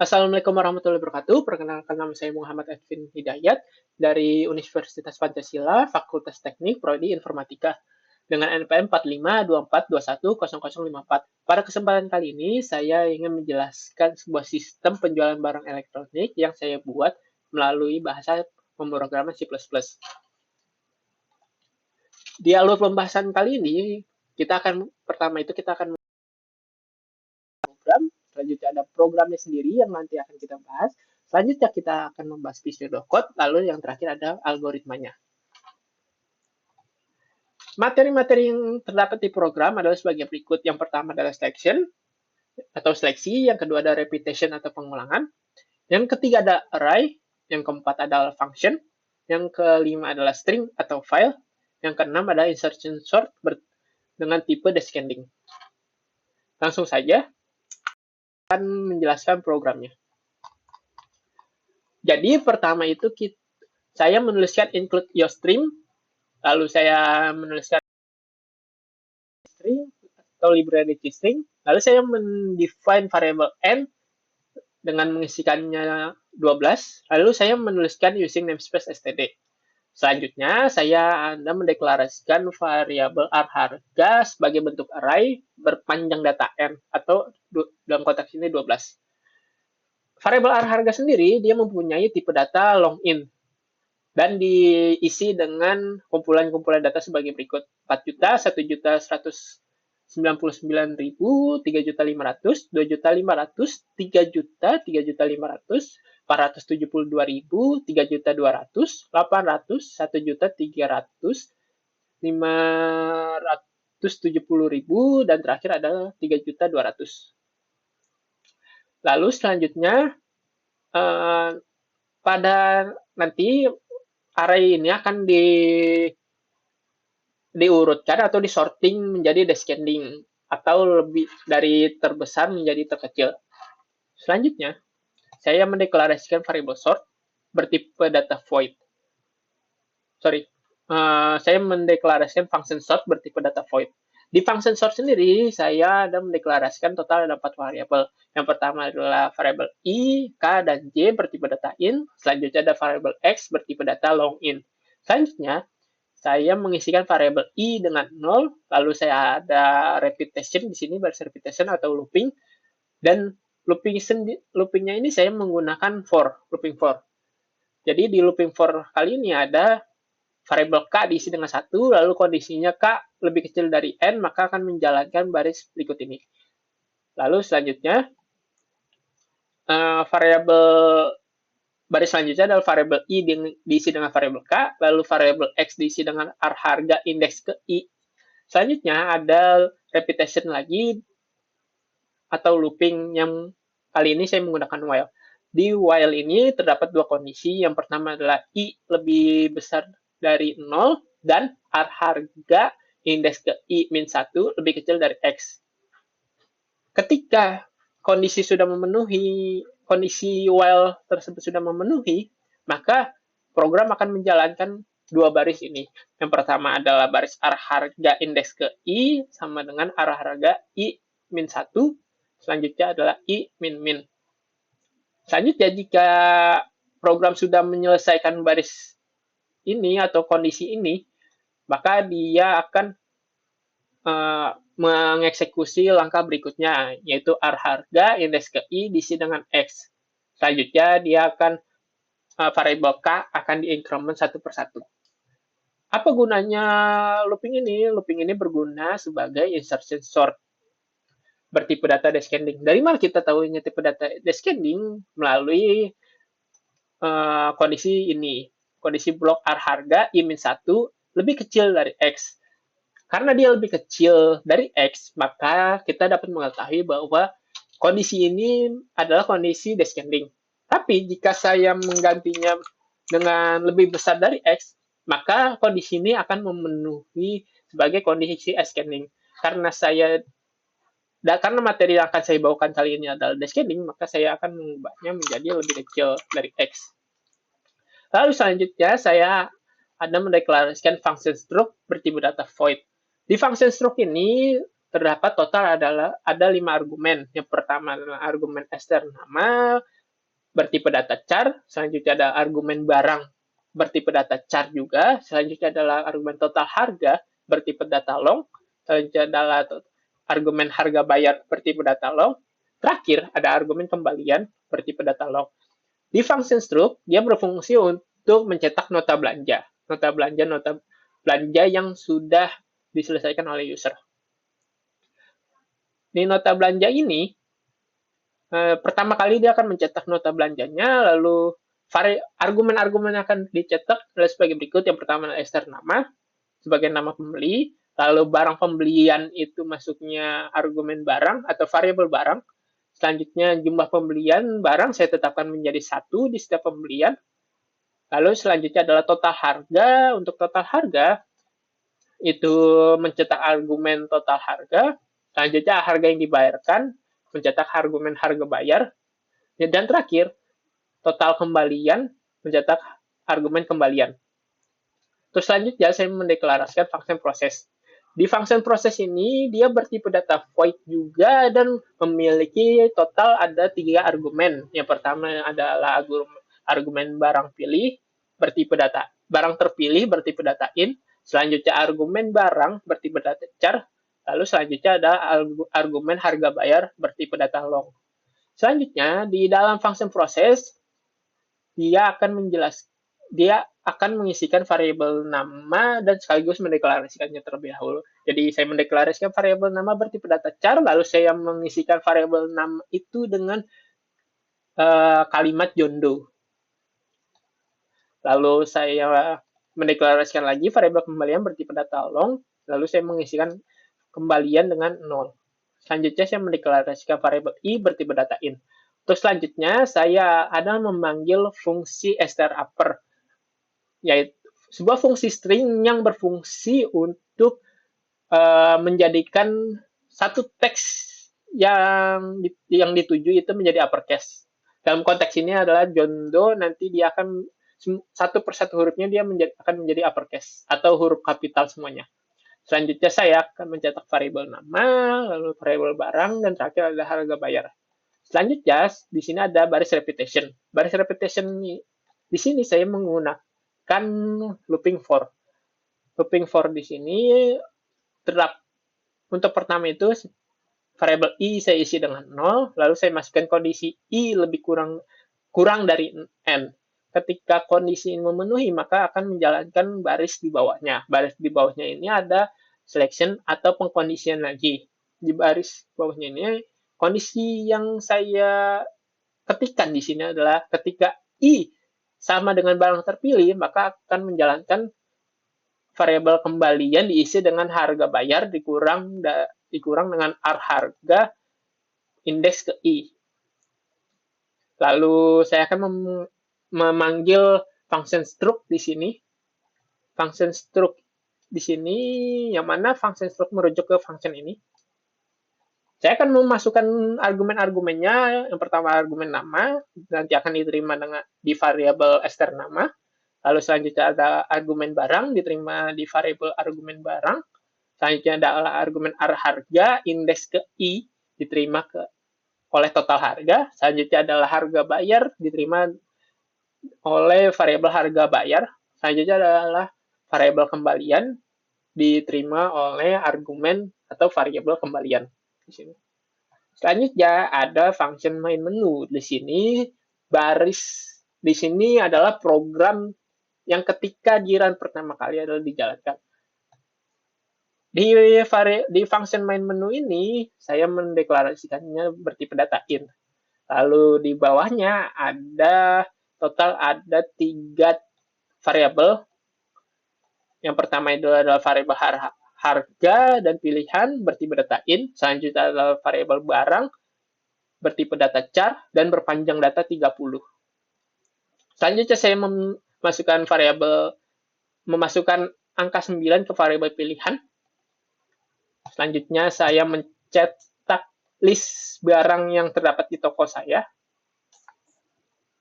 Assalamualaikum warahmatullahi wabarakatuh. Perkenalkan, nama saya Muhammad Edwin Hidayat dari Universitas Pancasila, Fakultas Teknik, Prodi Informatika dengan NPM 4524210054. Pada kesempatan kali ini, saya ingin menjelaskan sebuah sistem penjualan barang elektronik yang saya buat melalui bahasa pemrograman C++. Di alur pembahasan kali ini, kita akan program, selanjutnya ada programnya sendiri yang nanti akan kita bahas, selanjutnya kita akan membahas Visual Code, lalu yang terakhir ada algoritmanya. Materi-materi yang terdapat di program adalah sebagai berikut. Yang pertama adalah selection atau seleksi, yang kedua ada repetition atau pengulangan, yang ketiga ada array, yang keempat adalah function, yang kelima adalah string atau file, yang keenam adalah insertion sort dengan tipe descending. Langsung saja akan menjelaskan programnya. Jadi pertama itu saya menuliskan include your string, lalu saya menuliskan string atau library string, lalu saya mendefine variable n dengan mengisikannya 12, lalu saya menuliskan using namespace std. Selanjutnya, saya Anda mendeklarasikan variabel arharga sebagai bentuk array berpanjang data n, atau dalam konteks ini 12. Variabel arharga sendiri, dia mempunyai tipe data long int, dan diisi dengan kumpulan-kumpulan data sebagai berikut. 4 juta, 1 juta, 199.000, 3.500.000, 2.500.000, 3 juta, 3.500.000, 472.000, 3.200.000, 800, 1 juta, 300, 570.000, dan terakhir adalah 3.200.000. Lalu selanjutnya, pada nanti array ini akan diurutkan atau disorting menjadi descending, atau lebih dari terbesar menjadi terkecil. Selanjutnya, saya mendeklarasikan variable sort bertipe data void. Saya mendeklarasikan function sort bertipe data void. Di function sort sendiri, saya ada mendeklarasikan total ada 4 variabel. Yang pertama adalah variabel i, k, dan j bertipe data int. Selanjutnya ada variabel x bertipe data long int. Selanjutnya, saya mengisikan variabel i dengan 0, lalu saya ada repetition di sini, baris repetition atau looping, dan loopingnya ini saya menggunakan looping for. Jadi di looping for kali ini ada variabel k diisi dengan 1, lalu kondisinya k lebih kecil dari n, maka akan menjalankan baris berikut ini. Lalu selanjutnya, baris selanjutnya adalah variabel i diisi dengan variabel k, lalu variabel x diisi dengan harga indeks ke i. Selanjutnya ada repetition lagi atau looping yang kali ini saya menggunakan while. Di while ini terdapat dua kondisi. Yang pertama adalah i lebih besar dari 0 dan harga indeks ke i min 1 lebih kecil dari x. Ketika kondisi while tersebut sudah memenuhi, maka program akan menjalankan dua baris ini. Yang pertama adalah baris harga indeks ke i sama dengan harga i min 1. Selanjutnya adalah i min min. Selanjutnya, jika program sudah menyelesaikan baris ini atau kondisi ini, maka dia akan mengeksekusi langkah berikutnya, yaitu harga indeks ke i diisi dengan x. Selanjutnya, dia akan variabel k akan diincrement satu persatu. Apa gunanya looping ini? Looping ini berguna sebagai insertion sort bertipe data descending. Dari mana kita tahunya tipe data descending? Melalui kondisi ini. Kondisi blok harga i min 1 lebih kecil dari x. Karena dia lebih kecil dari x, maka kita dapat mengetahui bahwa kondisi ini adalah kondisi descending. Tapi jika saya menggantinya dengan lebih besar dari x, maka kondisi ini akan memenuhi sebagai kondisi ascending. Karena materi yang akan saya bawakan kali ini adalah descending, maka saya akan mengubahnya menjadi lebih kecil dari x. Lalu selanjutnya saya ada mendeklarasikan function struct bertipe data void. Di function struct ini terdapat total adalah ada 5 argumen. Yang pertama adalah argumen ester nama bertipe data char, selanjutnya ada argumen barang bertipe data char juga, selanjutnya adalah argumen total harga bertipe data long, selanjutnya adalah argumen harga bayar bertipe data long, terakhir ada argumen kembalian bertipe data long. Di function struct, dia berfungsi untuk mencetak nota belanja. Nota belanja yang sudah diselesaikan oleh user. Di nota belanja ini, pertama kali dia akan mencetak nota belanjanya, lalu argumen-argumen yang akan dicetak adalah sebagai berikut. Yang pertama adalah ester nama, sebagai nama pembeli, lalu barang pembelian itu masuknya argumen barang atau variabel barang. Selanjutnya jumlah pembelian barang saya tetapkan menjadi 1 di setiap pembelian. Lalu selanjutnya adalah total harga. Untuk total harga itu mencetak argumen total harga. Selanjutnya harga yang dibayarkan, mencetak argumen harga bayar. Dan terakhir, total kembalian, mencetak argumen kembalian. Terus selanjutnya saya mendeklarasikan function proses. Di function proses ini dia bertipe data void juga dan memiliki total ada 3 argumen. Yang pertama adalah argumen barang pilih bertipe data barang terpilih bertipe data in, selanjutnya argumen barang bertipe data char, lalu selanjutnya ada argumen harga bayar bertipe data long. Selanjutnya di dalam function proses dia akan mengisikan variabel nama dan sekaligus mendeklarasikannya terlebih dahulu. Jadi saya mendeklarasikan variabel nama bertipe data char, lalu saya mengisikan variabel nama itu dengan kalimat jondo. Lalu saya mendeklarasikan lagi variabel kembalian bertipe data long, lalu saya mengisikan kembalian dengan 0. Selanjutnya saya mendeklarasikan variabel i bertipe data in. Terus selanjutnya saya ada memanggil fungsi strupper, yaitu sebuah fungsi string yang berfungsi untuk menjadikan satu teks yang dituju itu menjadi uppercase. Dalam konteks ini adalah jondo, nanti dia akan satu persatu hurufnya dia akan menjadi uppercase atau huruf kapital semuanya. Selanjutnya saya akan mencetak variabel nama, lalu variabel barang, dan terakhir ada harga bayar. Selanjutnya di sini ada baris repetition. Baris repetition di sini saya menggunakan looping for. Looping for di sini untuk pertama itu variabel i saya isi dengan 0, lalu saya masukkan kondisi i lebih kurang dari n. Ketika kondisi ini memenuhi, maka akan menjalankan baris di bawahnya. Baris di bawahnya ini ada selection atau pengkondisian lagi. Di baris bawahnya ini, kondisi yang saya ketikkan di sini adalah ketika i sama dengan barang terpilih, maka akan menjalankan variabel kembalian diisi dengan harga bayar dikurang dengan R harga indeks ke i. Lalu saya akan memanggil function struct di sini. Function struct di sini, yang mana function struct merujuk ke function ini. Saya akan memasukkan argumen-argumennya. Yang pertama argumen nama, nanti akan diterima di variabel ester nama. Lalu selanjutnya ada argumen barang, diterima di variabel argumen barang. Selanjutnya adalah argumen R harga, indeks ke i, diterima oleh total harga. Selanjutnya adalah harga bayar, diterima oleh variabel harga bayar. Selanjutnya adalah variabel kembalian diterima oleh argumen atau variabel kembalian di sini. Selanjutnya ada function main menu. Di sini adalah program yang ketika jiran pertama kali adalah dijalankan. Di function main menu ini saya mendeklarasikannya bertipe data in. Lalu di bawahnya total ada 3 variabel. Yang pertama itu adalah variabel harga dan pilihan bertipe data in. Selanjutnya adalah variabel barang bertipe data char dan berpanjang data 30. Selanjutnya saya memasukkan angka 9 ke variabel pilihan. Selanjutnya saya mencetak list barang yang terdapat di toko saya.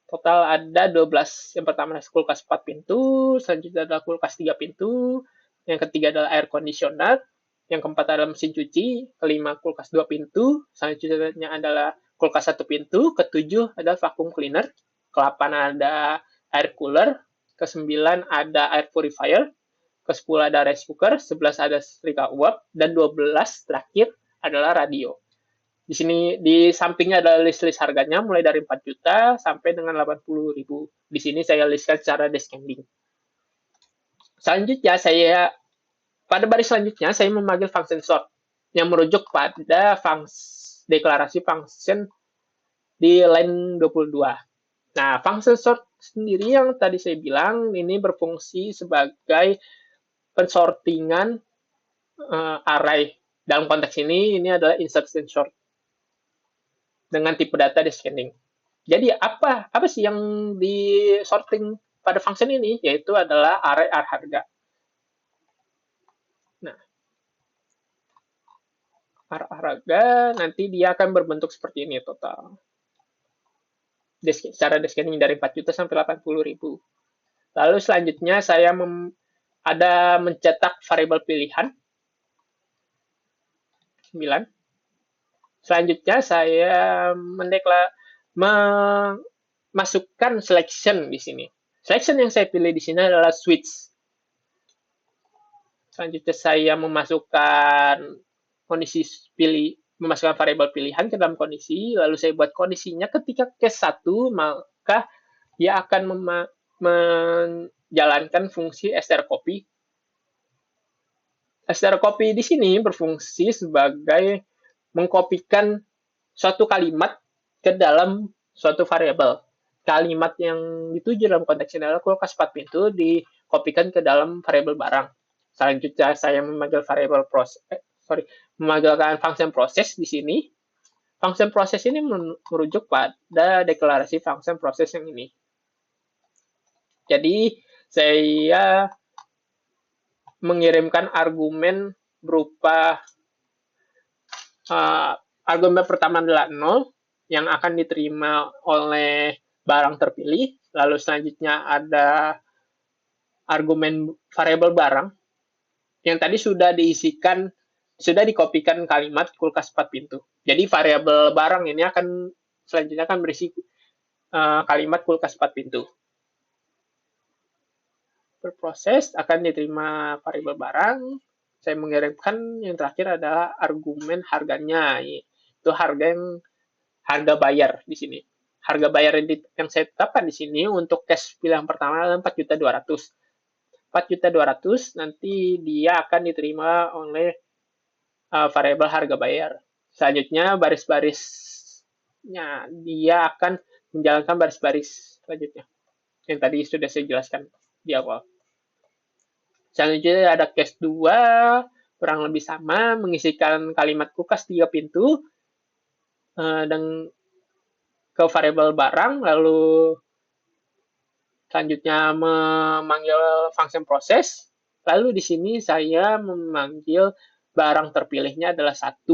Total ada 12. Yang pertama adalah kulkas 4 pintu, selanjutnya adalah kulkas 3 pintu, yang ketiga adalah air conditioner, Yang keempat adalah mesin cuci, kelima kulkas 2 pintu, selanjutnya adalah kulkas 1 pintu, ketujuh adalah vacuum cleaner, ke-8 ada air cooler, ke-9 ada air purifier, ke-10 ada rice cooker, 11 ada setrika uap, dan 12 terakhir adalah radio. Di sini di sampingnya ada list-list harganya mulai dari 4 juta sampai dengan 80.000. Di sini saya listkan secara descending. Selanjutnya pada baris selanjutnya saya memanggil function sort yang merujuk pada deklarasi function di line 22. Nah, function sort sendiri yang tadi saya bilang ini berfungsi sebagai pensortingan array. Dalam konteks ini adalah insertion sort dengan tipe data descending. Jadi apa sih yang di sorting pada function ini? Yaitu adalah array harga. Nah, harga nanti dia akan berbentuk seperti ini total. Secara descending dari 4 juta sampai 80.000. Lalu selanjutnya saya ada mencetak variabel pilihan 9. Selanjutnya saya memasukkan selection di sini. Selection yang saya pilih di sini adalah switch. Selanjutnya saya memasukkan kondisi memasukkan variabel pilihan ke dalam kondisi, lalu saya buat kondisinya ketika case 1, maka dia akan menjalankan fungsi strcopy. Strcopy di sini berfungsi sebagai mengkopikan suatu kalimat ke dalam suatu variabel. Kalimat yang dituju dalam konteks ini adalah kulkas 4 pintu dikopikan ke dalam variabel barang. Selanjutnya saya memanggil memanggilkan function proses di sini. Function proses ini merujuk pada deklarasi function proses yang ini. Jadi saya mengirimkan argumen berupa argumen pertama adalah 0 yang akan diterima oleh barang terpilih. Lalu selanjutnya ada argumen variabel barang yang tadi sudah dikopikan kalimat kulkas 4 pintu. Jadi variabel barang ini selanjutnya akan berisi kalimat kulkas 4 pintu. Berproses akan diterima variabel barang. Saya mengirimkan yang terakhir adalah argumen harganya, itu harga bayar di sini. Harga bayar yang saya tetapkan di sini untuk case pilihan pertama adalah 4.200.000. 4.200.000 nanti dia akan diterima oleh variabel harga bayar. Selanjutnya baris-barisnya dia akan menjalankan baris-baris selanjutnya yang tadi sudah saya jelaskan di awal. Selanjutnya ada case 2, kurang lebih sama, mengisikan kalimat kulkas 3 pintu dan ke variabel barang, lalu selanjutnya memanggil function proses, lalu di sini saya memanggil barang terpilihnya adalah 1.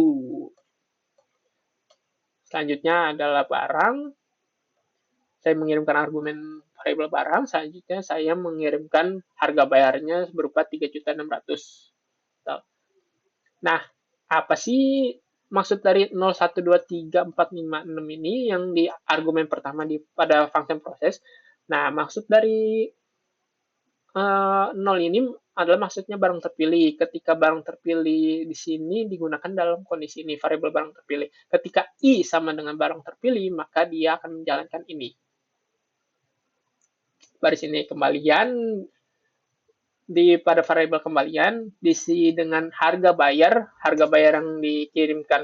Selanjutnya adalah barang, saya mengirimkan argumen variabel barang, selanjutnya saya mengirimkan harga bayarnya berupa 3.600.000. Nah, apa sih maksud dari 0, 1, 2, 3, 4, 5, 6 ini yang di argumen pertama pada function proses? Nah, maksud dari 0 ini adalah maksudnya barang terpilih. Ketika barang terpilih di sini digunakan dalam kondisi ini, variabel barang terpilih. Ketika I sama dengan barang terpilih, maka dia akan menjalankan ini. Baris ini kembalian, pada variabel kembalian, diisi dengan harga bayar yang dikirimkan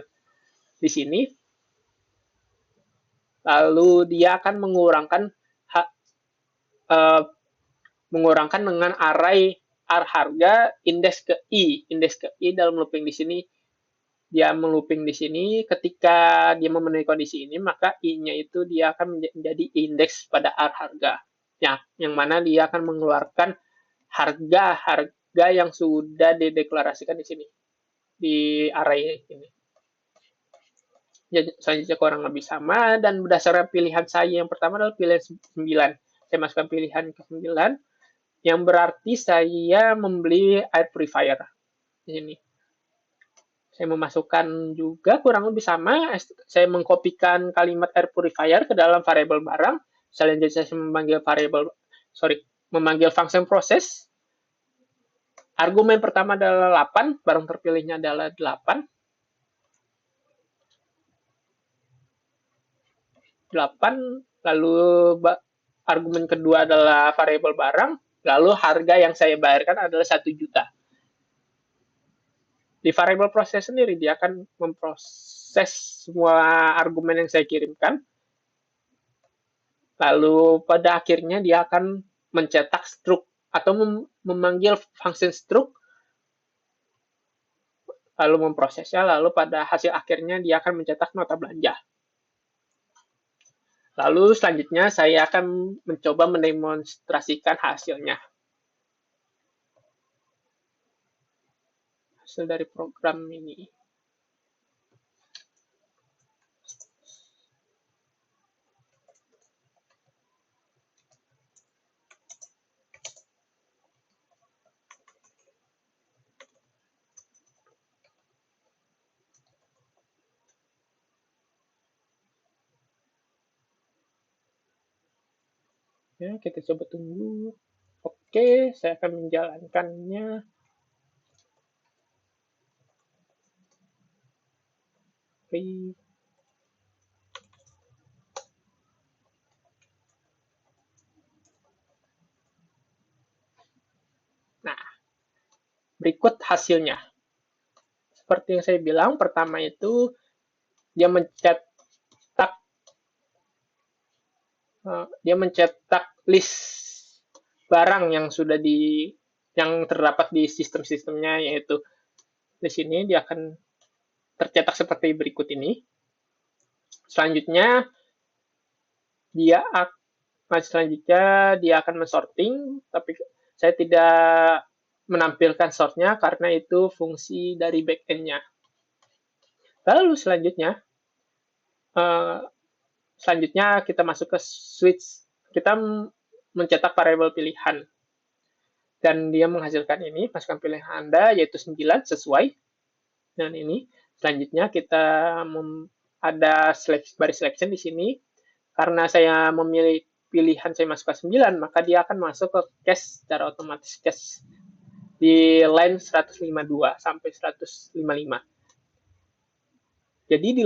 di sini. Lalu dia akan mengurangkan dengan array harga indeks ke I. Indeks ke I dalam looping di sini, dia melooping di sini, ketika dia memenuhi kondisi ini, maka I-nya itu dia akan menjadi indeks pada harga. Ya, yang mana dia akan mengeluarkan harga yang sudah dideklarasikan di sini, di array ini. Jadi, selanjutnya kurang lebih sama, dan berdasarkan pilihan saya yang pertama adalah pilihan 9. Saya masukkan pilihan ke 9, yang berarti saya membeli air purifier di sini. Saya memasukkan juga kurang lebih sama. Saya mengkopikan kalimat air purifier ke dalam variabel barang. Selanjutnya saya memanggil function process. Argumen pertama adalah 8, barang terpilihnya adalah 8. 8, lalu argumen kedua adalah variabel barang, lalu harga yang saya bayarkan adalah 1 juta. Di variable proses sendiri, dia akan memproses semua argumen yang saya kirimkan, lalu pada akhirnya dia akan mencetak struct atau memanggil function struct, lalu memprosesnya, lalu pada hasil akhirnya dia akan mencetak nota belanja. Lalu selanjutnya saya akan mencoba mendemonstrasikan hasilnya. Hasil dari program ini. Ya, kita coba tunggu. Oke, saya akan menjalankannya. Oke. Nah, berikut hasilnya. Seperti yang saya bilang, pertama itu dia mencetak list barang yang terdapat di sistem-sistemnya, yaitu di sini dia akan tercetak seperti berikut ini. Selanjutnya dia akan mensorting, tapi saya tidak menampilkan sortnya karena itu fungsi dari backend-nya. Lalu selanjutnya kita masuk ke switch. Kita mencetak variabel pilihan. Dan dia menghasilkan ini, masukkan pilihan Anda, yaitu 9, sesuai dengan ini. Selanjutnya kita ada baris selection di sini. Karena saya memilih pilihan saya masukkan 9, maka dia akan masuk ke cache secara otomatis, cache di line 152 sampai 155. Jadi di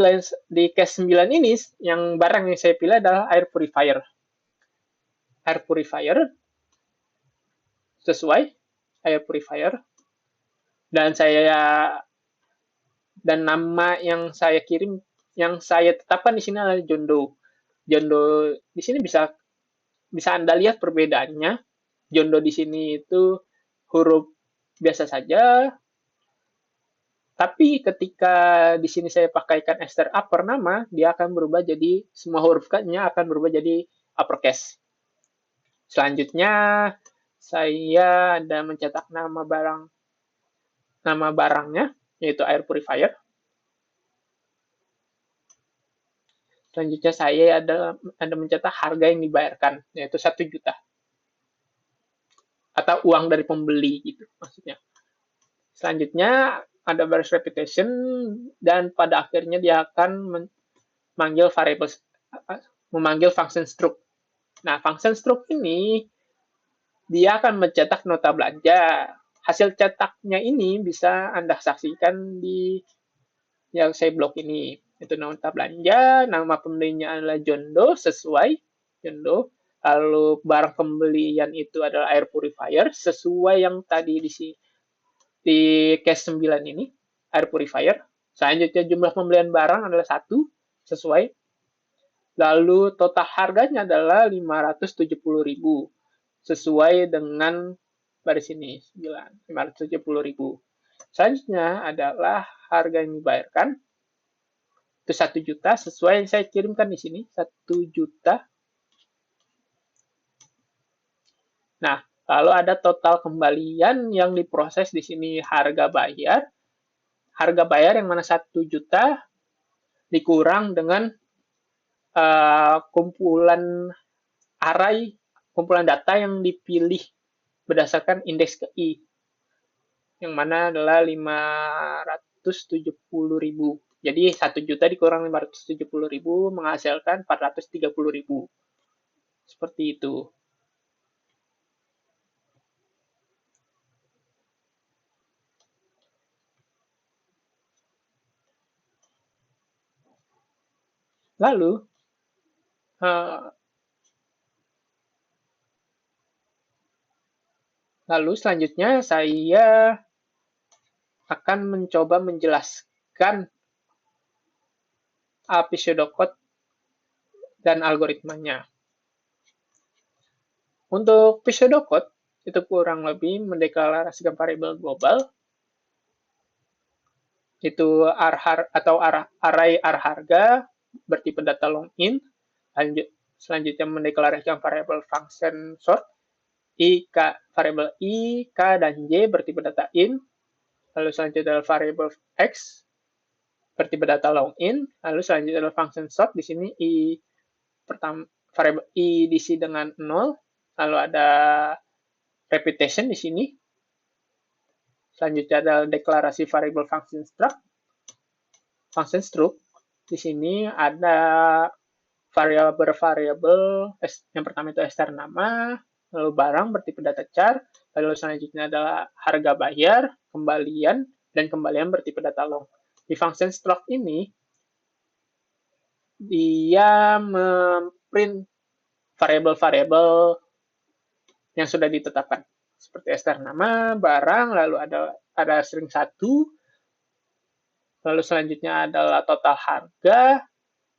cache 9 ini, yang barang yang saya pilih adalah air purifier. Air purifier sesuai air purifier, dan nama yang saya kirim, yang saya tetapkan di sini adalah John Doe. John Doe di sini bisa Anda lihat perbedaannya. John Doe di sini itu huruf biasa saja, tapi ketika di sini saya pakaikan ester upper nama, dia akan berubah jadi semua huruf-nya akan berubah jadi uppercase. Selanjutnya saya ada mencetak nama barangnya, yaitu air purifier. Selanjutnya saya ada mencetak harga yang dibayarkan, yaitu 1 juta. Atau uang dari pembeli gitu maksudnya. Selanjutnya ada baris repetition, dan pada akhirnya dia akan memanggil function struct. Nah, function struct ini dia akan mencetak nota belanja. Hasil cetaknya ini bisa Anda saksikan di yang saya blok ini. Itu nota belanja, nama pembelinya adalah John Doe, sesuai John Doe. Lalu barang pembelian itu adalah air purifier, sesuai yang tadi di case 9 ini, air purifier. Selanjutnya jumlah pembelian barang adalah 1, sesuai. Lalu total harganya adalah 570.000, sesuai dengan baris ini, 570.000. Selanjutnya adalah harga yang dibayarkan, itu 1 juta, sesuai yang saya kirimkan di sini, 1 juta. Nah, lalu ada total kembalian yang diproses di sini, harga bayar yang mana 1 juta dikurang dengan kumpulan data yang dipilih berdasarkan indeks KI, yang mana adalah 570.000. Jadi 1 juta dikurang 570.000 menghasilkan 430.000. Seperti itu. Lalu, selanjutnya saya akan mencoba menjelaskan pseudocode dan algoritmanya. Untuk pseudocode, itu kurang lebih mendeklarasikan variabel global, itu array harga bertipe data long int, selanjutnya mendeklarasikan variabel function sort, variabel i, k, dan j bertipe data int, lalu selanjutnya adalah variabel x bertipe data long int, lalu selanjutnya adalah function sort, di sini variabel i diisi dengan 0, lalu ada repetition di sini. Selanjutnya adalah deklarasi variabel function struct. Function struct di sini ada variabel yang pertama itu str nama, lalu barang bertipe data char, lalu selanjutnya adalah harga bayar, kembalian, dan kembalian bertipe data long. Di function struct ini dia memprint variabel-variabel yang sudah ditetapkan seperti str nama, barang, lalu ada string 1, lalu selanjutnya adalah total harga,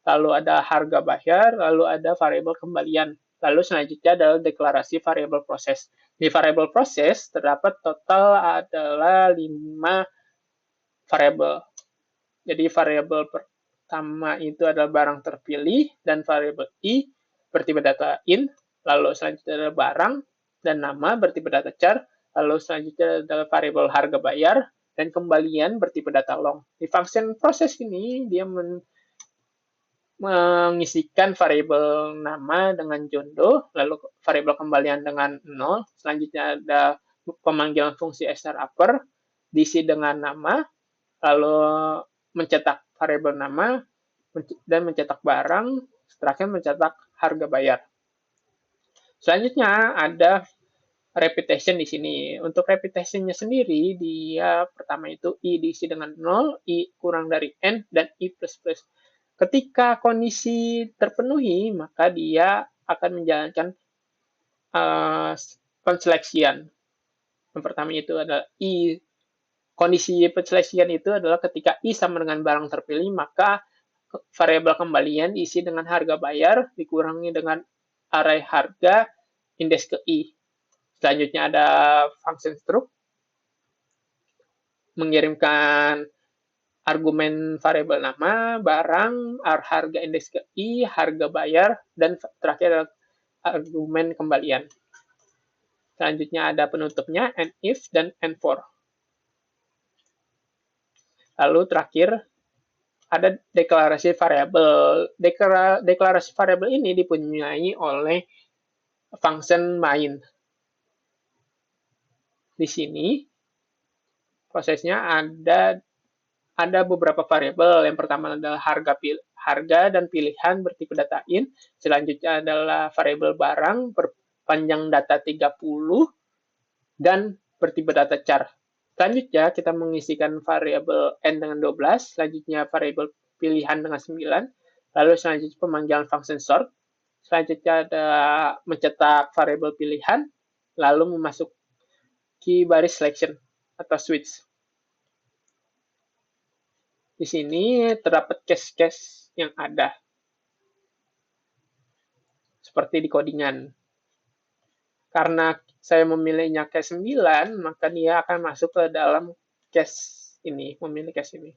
lalu ada harga bayar, lalu ada variabel kembalian. Lalu selanjutnya adalah deklarasi variabel proses. Di variabel proses terdapat total adalah 5 variabel. Jadi variabel pertama itu adalah barang terpilih dan variabel i bertipe data int, lalu selanjutnya adalah barang dan nama bertipe data char, lalu selanjutnya adalah variabel harga bayar dan kembalian bertipe data long. Di function proses ini dia mengisikan variabel nama dengan jondo, lalu variabel kembalian dengan 0, selanjutnya ada pemanggilan fungsi str upper, diisi dengan nama, lalu mencetak variabel nama, dan mencetak barang, terakhir mencetak harga bayar. Selanjutnya ada repetition di sini. Untuk repetitionnya sendiri, dia pertama itu i diisi dengan 0, i kurang dari n, dan i plus plus. Ketika kondisi terpenuhi, maka dia akan menjalankan penseleksian. Yang pertama itu adalah i. Kondisi penseleksian itu adalah ketika i sama dengan barang terpilih, maka variabel kembalian diisi dengan harga bayar dikurangi dengan array harga indeks ke i. Selanjutnya ada function struct mengirimkan argumen variabel nama, barang, harga indeks ke i, harga bayar, dan terakhir adalah argumen kembalian. Selanjutnya ada penutupnya, and if dan and for. Lalu terakhir ada deklarasi variabel. Deklarasi variabel ini dipunyai oleh function main. Di sini prosesnya ada beberapa variabel. Yang pertama adalah harga dan pilihan bertipe data int. Selanjutnya adalah variabel barang berpanjang data 30 dan bertipe data char. Selanjutnya kita mengisikan variabel n dengan 12, selanjutnya variabel pilihan dengan 9, lalu selanjutnya pemanggilan function sort, selanjutnya ada mencetak variabel pilihan, lalu memasuki baris selection atau switch. Di sini terdapat case-case yang ada, seperti di codingan. Karena saya memilihnya case 9, maka dia akan masuk ke dalam case ini, memilih case ini.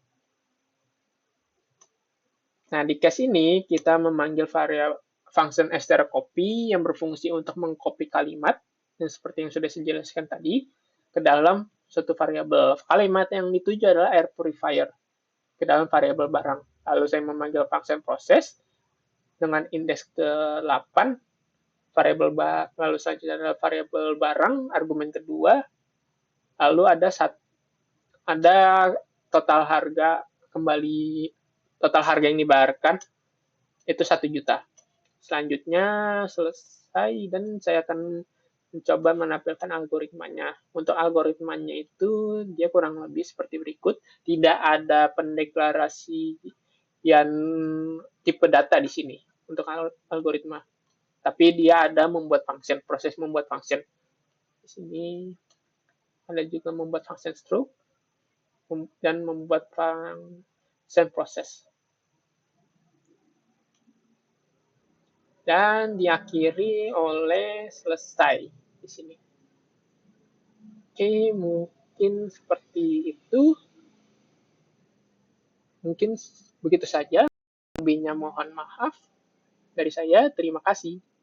Nah, di case ini kita memanggil variabel function strcopy yang berfungsi untuk mengcopy kalimat, yang seperti yang sudah saya jelaskan tadi, ke dalam suatu variabel. Kalimat yang dituju adalah air purifier, ke dalam variabel barang. Lalu saya memanggil function process dengan indeks ke-8, lalu selanjutnya adalah variabel barang, argumen kedua, lalu ada total harga kembali total harga yang dibayarkan itu 1 juta. Selanjutnya selesai dan saya akan mencoba menampilkan algoritmanya. Untuk algoritmanya itu dia kurang lebih seperti berikut. Tidak ada pendeklarasi yang tipe data di sini untuk algoritma. Tapi dia ada membuat function, proses membuat function. Di sini ada juga membuat function struct dan membuat function proses. Dan diakhiri oleh selesai di sini. Oke, mungkin seperti itu. Mungkin begitu saja. Lebihnya mohon maaf. Dari saya, terima kasih.